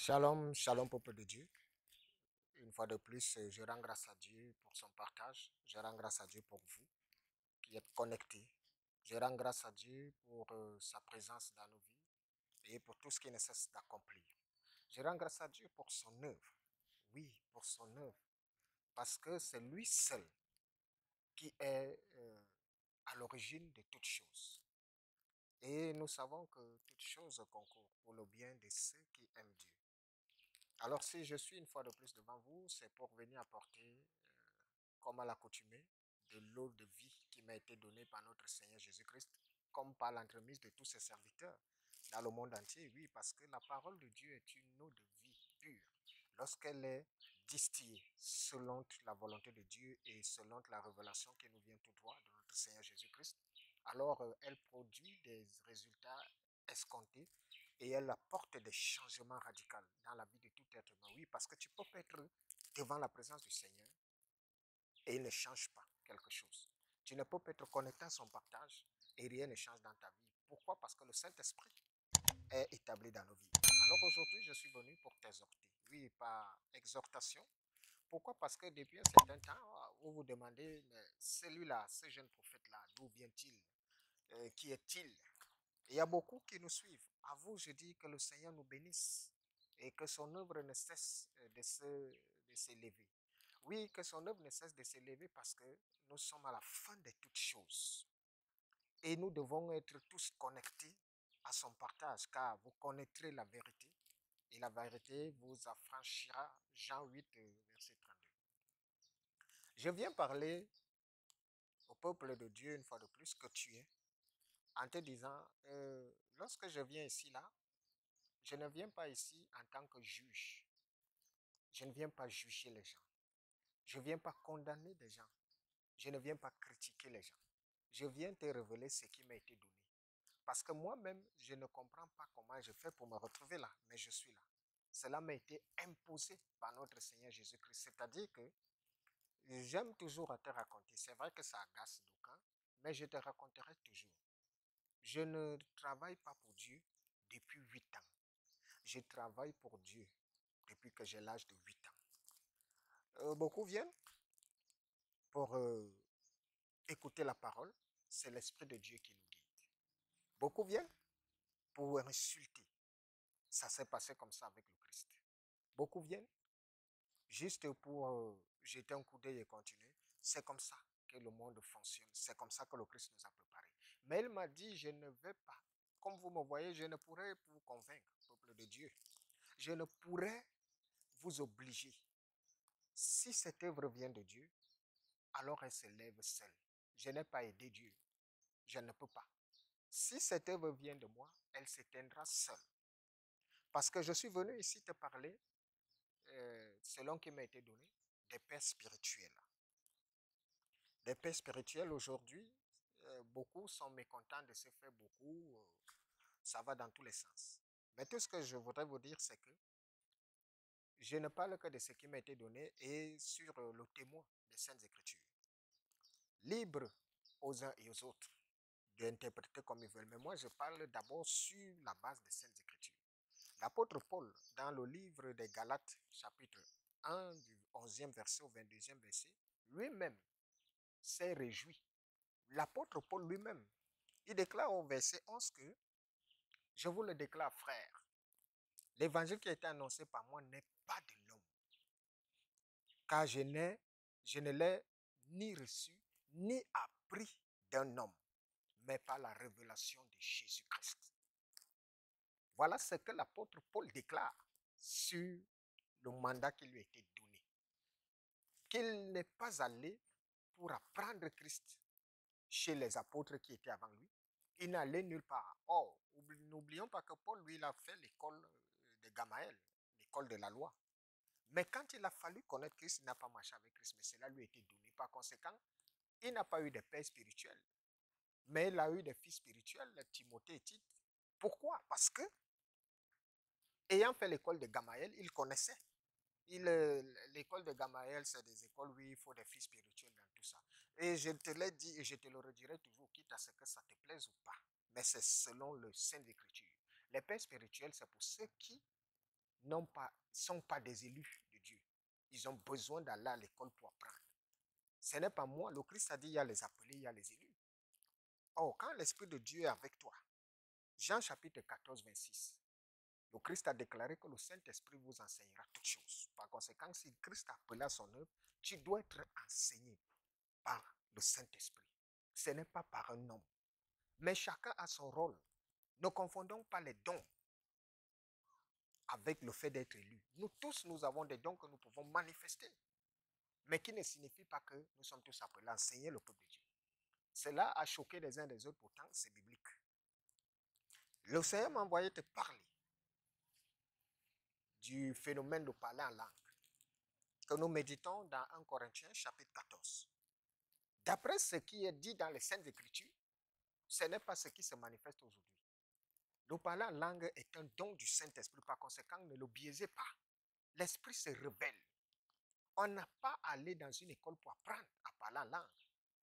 Shalom, shalom peuple de Dieu. Une fois de plus, je rends grâce à Dieu pour son partage. Je rends grâce à Dieu pour vous qui êtes connectés. Je rends grâce à Dieu pour sa présence dans nos vies et pour tout ce qui ne cesse d'accomplir. Je rends grâce à Dieu pour son œuvre. Oui, pour son œuvre. Parce que c'est lui seul qui est à l'origine de toutes choses. Et nous savons que toutes choses concourent pour le bien de ceux qui aiment Dieu. Alors si je suis une fois de plus devant vous, c'est pour venir apporter, comme à l'accoutumée, de l'eau de vie qui m'a été donnée par notre Seigneur Jésus-Christ, comme par l'entremise de tous ses serviteurs dans le monde entier. Oui, parce que la parole de Dieu est une eau de vie pure. Lorsqu'elle est distillée selon la volonté de Dieu et selon la révélation qui nous vient tout droit de notre Seigneur Jésus-Christ, alors elle produit des résultats escomptés et elle apporte des changements radicaux dans la vie de tout être humain. Oui, parce que tu peux être devant la présence du Seigneur et il ne change pas quelque chose. Tu ne peux pas être connecté à son partage et rien ne change dans ta vie. Pourquoi? Parce que le Saint-Esprit est établi dans nos vies. Alors aujourd'hui, je suis venu pour t'exhorter. Oui, par exhortation. Pourquoi? Parce que depuis un certain temps, vous vous demandez, mais celui-là, ce jeune prophète-là, d'où vient-il? Qui est-il? Il y a beaucoup qui nous suivent. À vous, je dis que le Seigneur nous bénisse et que son œuvre ne cesse de s'élever. Oui, que son œuvre ne cesse de s'élever parce que nous sommes à la fin de toutes choses. Et nous devons être tous connectés à son partage, car vous connaîtrez la vérité et la vérité vous affranchira. Jean 8, verset 32. Je viens parler au peuple de Dieu une fois de plus que tu es, en te disant, lorsque je viens ici, là, je ne viens pas ici en tant que juge. Je ne viens pas juger les gens. Je ne viens pas condamner des gens. Je ne viens pas critiquer les gens. Je viens te révéler ce qui m'a été donné. Parce que moi-même, je ne comprends pas comment je fais pour me retrouver là, mais je suis là. Cela m'a été imposé par notre Seigneur Jésus-Christ. C'est-à-dire que j'aime toujours te raconter. C'est vrai que ça agace d'aucuns, mais je te raconterai toujours. Je ne travaille pas pour Dieu depuis 8 ans. Je travaille pour Dieu depuis que j'ai l'âge de 8 ans. Beaucoup viennent pour écouter la parole. C'est l'Esprit de Dieu qui nous guide. Beaucoup viennent pour insulter. Ça s'est passé comme ça avec le Christ. Beaucoup viennent juste pour jeter un coup d'œil et continuer. C'est comme ça que le monde fonctionne. C'est comme ça que le Christ nous a préparés. Mais il m'a dit, je ne vais pas. Comme vous me voyez, je ne pourrai vous convaincre, peuple de Dieu. Je ne pourrai vous obliger. Si cette œuvre vient de Dieu, alors elle se lève seule. Je n'ai pas aidé Dieu. Je ne peux pas. Si cette œuvre vient de moi, elle s'éteindra seule. Parce que je suis venu ici te parler, selon qui m'a été donné, des pères spirituels. Des pères spirituels aujourd'hui, beaucoup sont mécontents de ce fait, beaucoup, ça va dans tous les sens. Mais tout ce que je voudrais vous dire, c'est que je ne parle que de ce qui m'a été donné et sur le témoin des Saintes Écritures. Libre aux uns et aux autres d'interpréter comme ils veulent. Mais moi, je parle d'abord sur la base des Saintes Écritures. L'apôtre Paul, dans le livre des Galates, chapitre 1, du 11e verset au 22e verset, lui-même s'est réjoui. L'apôtre Paul lui-même, il déclare au verset 11 que je vous le déclare, frère, l'évangile qui a été annoncé par moi n'est pas de l'homme, car je ne l'ai ni reçu ni appris d'un homme, mais par la révélation de Jésus-Christ. Voilà ce que l'apôtre Paul déclare sur le mandat qui lui a été donné. Qu'il n'est pas allé pour apprendre Christ chez les apôtres qui étaient avant lui. Il n'allait nulle part. Or, n'oublions pas que Paul, lui, il a fait l'école de Gamaël, l'école de la loi. Mais quand il a fallu connaître Christ, il n'a pas marché avec Christ, mais cela lui a été donné. Par conséquent, il n'a pas eu de père spirituel, mais il a eu des fils spirituels, Timothée et Tite. Pourquoi? Parce que, ayant fait l'école de Gamaël, il connaissait. L'école de Gamaël, c'est des écoles où il faut des fils spirituels dans tout ça. Et je te l'ai dit et je te le redirai toujours, quitte à ce que ça te plaise ou pas. Mais c'est selon le Saint Écriture. Les pères spirituels, c'est pour ceux qui ne sont pas des élus de Dieu. Ils ont besoin d'aller à l'école pour apprendre. Ce n'est pas moi. Le Christ a dit, il y a les appelés, il y a les élus. Or, quand l'Esprit de Dieu est avec toi, Jean chapitre 14, 26, le Christ a déclaré que le Saint-Esprit vous enseignera toutes choses. Par conséquent, si Christ a appelé à son œuvre, tu dois être enseigné par le Saint-Esprit. Ce n'est pas par un homme. Mais chacun a son rôle. Ne confondons pas les dons avec le fait d'être élu. Nous tous, nous avons des dons que nous pouvons manifester, mais qui ne signifie pas que nous sommes tous appelés à enseigner le peuple de Dieu. Cela a choqué les uns des autres, pourtant c'est biblique. Le Seigneur m'a envoyé te parler du phénomène de parler en langue que nous méditons dans 1 Corinthiens chapitre 14. D'après ce qui est dit dans les Saintes Écritures, ce n'est pas ce qui se manifeste aujourd'hui. Le parler en langue est un don du Saint-Esprit, par conséquent, ne le biaisez pas. L'Esprit se révèle. On n'a pas à aller dans une école pour apprendre à parler en langue.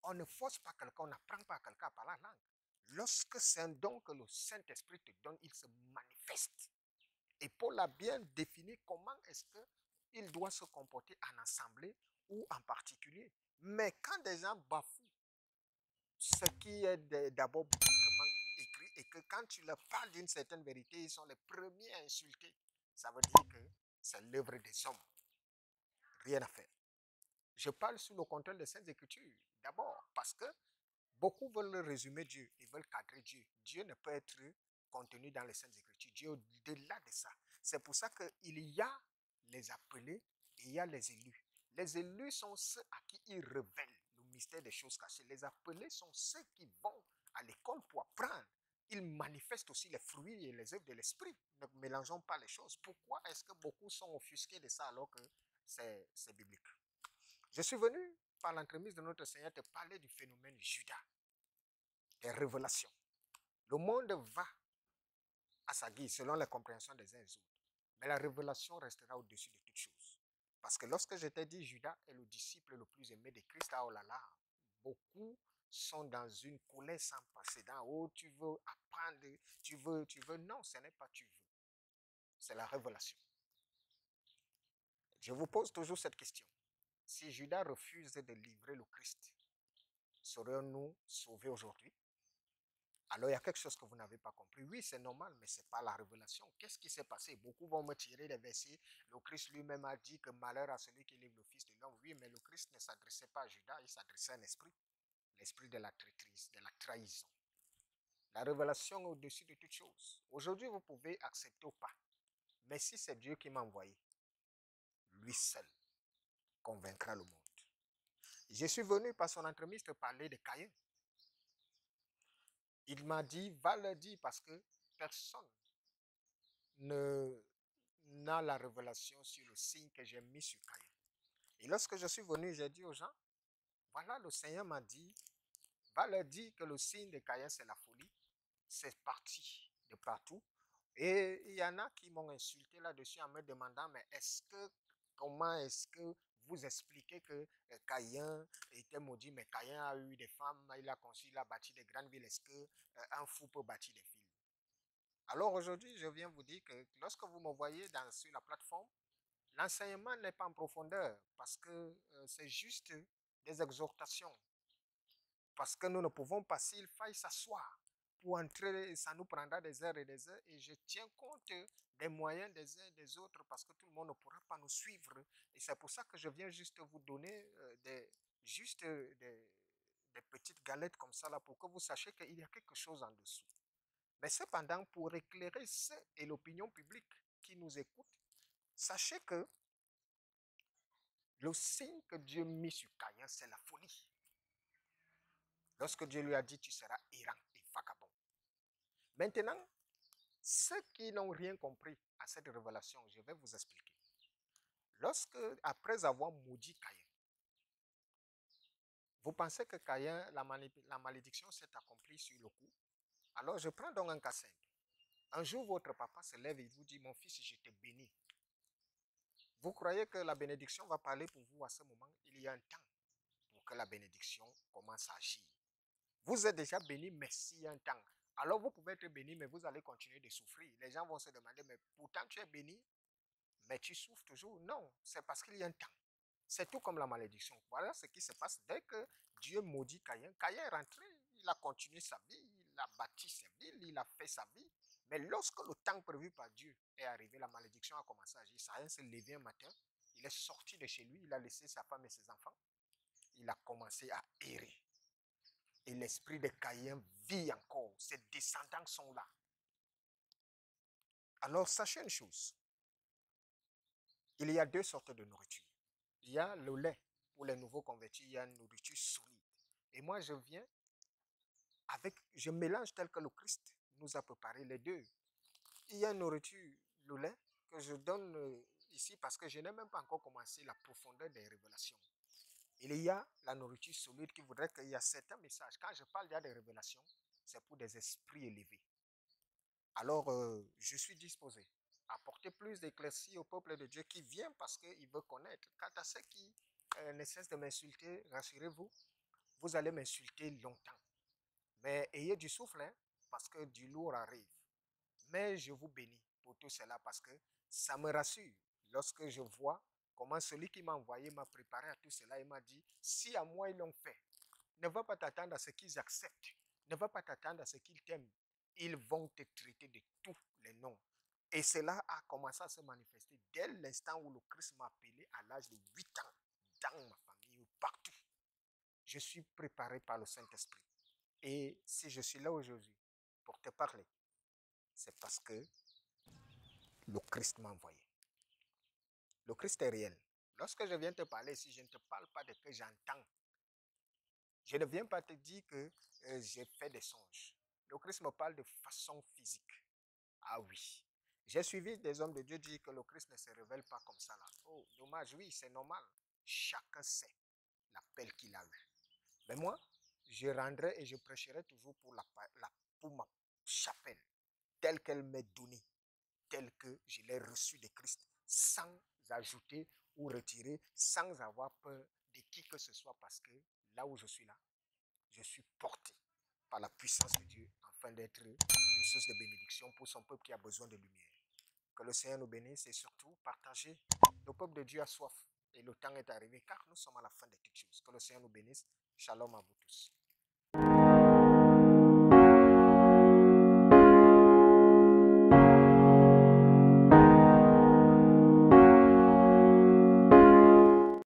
On ne force pas quelqu'un, on n'apprend pas à quelqu'un à parler en langue. Lorsque c'est un don que le Saint-Esprit te donne, il se manifeste. Et Paul a bien défini comment est-ce qu'il doit se comporter en assemblée ou en particulier. Mais quand des gens bafouent ce qui est d'abord bibliquement écrit et que quand tu leur parles d'une certaine vérité, ils sont les premiers à insulter, ça veut dire que c'est l'œuvre des hommes. Rien à faire. Je parle sous le contrôle des Saintes Écritures. D'abord, parce que beaucoup veulent résumer Dieu, ils veulent cadrer Dieu. Dieu ne peut être contenu dans les Saintes Écritures. Dieu est au-delà de ça. C'est pour ça qu'il y a les appelés et il y a les élus. Les élus sont ceux à qui il révèle le mystère des choses cachées. Les appelés sont ceux qui vont à l'école pour apprendre. Ils manifestent aussi les fruits et les œuvres de l'esprit. Ne mélangeons pas les choses. Pourquoi est-ce que beaucoup sont offusqués de ça alors que c'est biblique? Je suis venu, par l'entremise de notre Seigneur, te parler du phénomène Judas, des révélations. Le monde va à sa guise, selon la compréhension des uns et des autres. Mais la révélation restera au-dessus de toutes choses. Parce que lorsque je t'ai dit Judas est le disciple le plus aimé de Christ, oh là là, beaucoup sont dans une colère sans précédent. Oh, tu veux apprendre, tu veux. Non, ce n'est pas tu veux. C'est la révélation. Je vous pose toujours cette question. Si Judas refuse de livrer le Christ, serions-nous sauvés aujourd'hui? Alors, il y a quelque chose que vous n'avez pas compris. Oui, c'est normal, mais ce n'est pas la révélation. Qu'est-ce qui s'est passé? Beaucoup vont me tirer des versets. Le Christ lui-même a dit que malheur à celui qui livre le Fils de l'homme. Oui, mais le Christ ne s'adressait pas à Judas, il s'adressait à un esprit. L'esprit de la traîtrise, de la trahison. La révélation est au-dessus de toutes choses. Aujourd'hui, vous pouvez accepter ou pas. Mais si c'est Dieu qui m'a envoyé, lui seul convaincra le monde. Je suis venu par son entremise te parler de Caïn. Il m'a dit, va le dire parce que personne n'a la révélation sur le signe que j'ai mis sur Caïn. Et lorsque je suis venu, j'ai dit aux gens, voilà, le Seigneur m'a dit, va leur dire que le signe de Caïn, c'est la folie. C'est parti de partout. Et il y en a qui m'ont insulté là-dessus en me demandant, mais comment est-ce que vous expliquez que Caïn était maudit, mais Caïn a eu des femmes, il a conçu, il a bâti des grandes villes, est-ce qu'un fou peut bâtir des villes? Alors aujourd'hui, je viens vous dire que lorsque vous me voyez sur la plateforme, l'enseignement n'est pas en profondeur parce que c'est juste des exhortations. Parce que nous ne pouvons pas, s'il faille s'asseoir pour entrer, ça nous prendra des heures et des heures. Et je tiens compte des moyens des uns et des autres parce que tout le monde ne pourra pas nous suivre. Et c'est pour ça que je viens juste vous donner des petites galettes comme ça là pour que vous sachiez qu'il y a quelque chose en dessous. Mais cependant, pour éclairer ceux et l'opinion publique qui nous écoutent, sachez que le signe que Dieu mit sur Caïn, c'est la folie. Lorsque Dieu lui a dit, tu seras errant et vagabond. Maintenant, ceux qui n'ont rien compris à cette révélation, je vais vous expliquer. Lorsque, après avoir maudit Caïn, vous pensez que Caïn, la malédiction s'est accomplie sur le coup? Alors je prends donc un cas simple. Un jour, votre papa se lève et vous dit, mon fils, je te bénis. Vous croyez que la bénédiction va parler pour vous à ce moment? Il y a un temps pour que la bénédiction commence à agir. Vous êtes déjà béni, mais s'il y a un temps. Alors vous pouvez être béni, mais vous allez continuer de souffrir. Les gens vont se demander, mais pourtant tu es béni. Mais tu souffres toujours. Non, c'est parce qu'il y a un temps. C'est tout comme la malédiction. Voilà ce qui se passe dès que Dieu maudit Caïn. Caïn est rentré, il a continué sa vie, il a bâti sa vie, il a fait sa vie. Mais lorsque le temps prévu par Dieu est arrivé, la malédiction a commencé à agir. Caïn s'est levé un matin, il est sorti de chez lui, il a laissé sa femme et ses enfants. Il a commencé à errer. Et l'esprit de Caïn vit encore. Ses descendants sont là. Alors sachez une chose. Il y a deux sortes de nourriture. Il y a le lait pour les nouveaux convertis, il y a une nourriture solide. Et moi, je mélange tel que le Christ nous a préparé les deux. Il y a une nourriture, le lait, que je donne ici parce que je n'ai même pas encore commencé la profondeur des révélations. Il y a la nourriture solide qui voudrait qu'il y a certains messages. Quand je parle déjà des révélations, c'est pour des esprits élevés. Alors, je suis disposé à apporter plus d'éclaircies au peuple de Dieu qui vient parce qu'il veut connaître. Quant à ceux qui ne cessent de m'insulter, rassurez-vous, vous allez m'insulter longtemps. Mais ayez du souffle, hein, parce que du lourd arrive. Mais je vous bénis pour tout cela parce que ça me rassure lorsque je vois comment celui qui m'a envoyé m'a préparé à tout cela et m'a dit, si à moi ils l'ont fait, ne va pas t'attendre à ce qu'ils acceptent. Ne va pas t'attendre à ce qu'ils t'aiment. Ils vont te traiter de tous les noms. Et cela a commencé à se manifester dès l'instant où le Christ m'a appelé à l'âge de 8 ans, dans ma famille, partout. Je suis préparé par le Saint-Esprit. Et si je suis là aujourd'hui pour te parler, c'est parce que le Christ m'a envoyé. Le Christ est réel. Lorsque je viens te parler, si je ne te parle pas de ce que j'entends, je ne viens pas te dire que j'ai fait des songes. Le Christ me parle de façon physique. Ah oui. J'ai suivi des hommes de Dieu dire que le Christ ne se révèle pas comme ça là. Oh, dommage, oui, c'est normal. Chacun sait l'appel qu'il a eu. Mais moi, je rendrai et je prêcherai toujours pour ma chapelle, telle qu'elle m'est donnée, telle que je l'ai reçue de Christ, sans ajouter ou retirer, sans avoir peur de qui que ce soit, parce que là où je suis là, je suis porté par la puissance de Dieu afin d'être une source de bénédiction pour son peuple qui a besoin de lumière. Que le Seigneur nous bénisse et surtout partager. Le peuple de Dieu a soif et le temps est arrivé car nous sommes à la fin de toutes choses. Que le Seigneur nous bénisse. Shalom à vous tous.